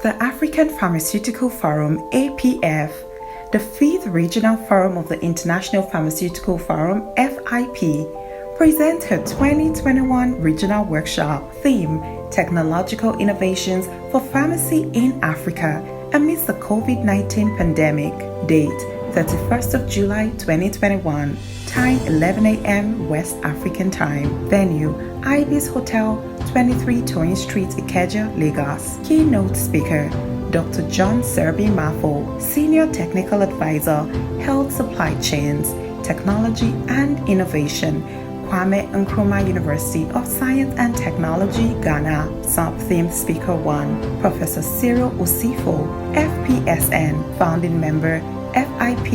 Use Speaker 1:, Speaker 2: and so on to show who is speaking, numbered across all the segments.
Speaker 1: The African Pharmaceutical Forum (APF), the 5th Regional Forum of the International Pharmaceutical Forum (FIP), presents her 2021 Regional Workshop theme, Technological Innovations for Pharmacy in Africa amidst the COVID-19 pandemic. Date 31st of July 2021. Time 11 a.m. West African Time. Venue Ibis Hotel, 23 Toyin Street, Ikeja, Lagos. Keynote speaker Dr. John Serbi Mafo, Senior Technical Advisor, Health Supply Chains, Technology and Innovation, Kwame Nkrumah University of Science and Technology, Ghana. Sub-theme Speaker 1, Professor Cyril Osifo, FPSN, Founding Member, FIP,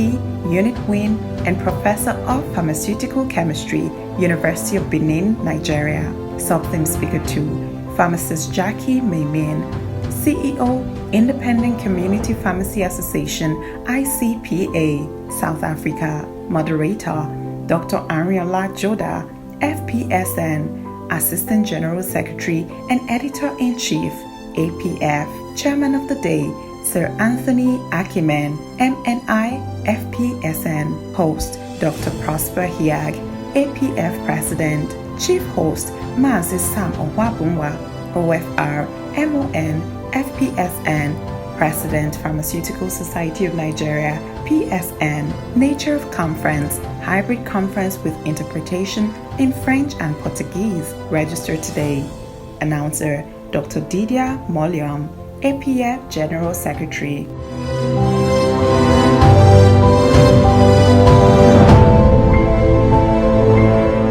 Speaker 1: Unit Win, and Professor of Pharmaceutical Chemistry, University of Benin, Nigeria. Sub-theme Speaker 2, Pharmacist Jackie Maymin, CEO, Independent Community Pharmacy Association, ICPA, South Africa. Moderator, Dr. Ariola Joda, FPSN, Assistant General Secretary and Editor-in-Chief, APF. Chairman of the Day, Sir Anthony Akimen, MNI, FPSN. Host, Dr. Prosper Hiag, APF President. Chief Host, Mazi Sam Owabunwa, OFR, MON, FPSN. President, Pharmaceutical Society of Nigeria, PSN. Nature of Conference, hybrid conference with interpretation in French and Portuguese. Register today. Announcer, Dr. Didier Molium, APF General Secretary.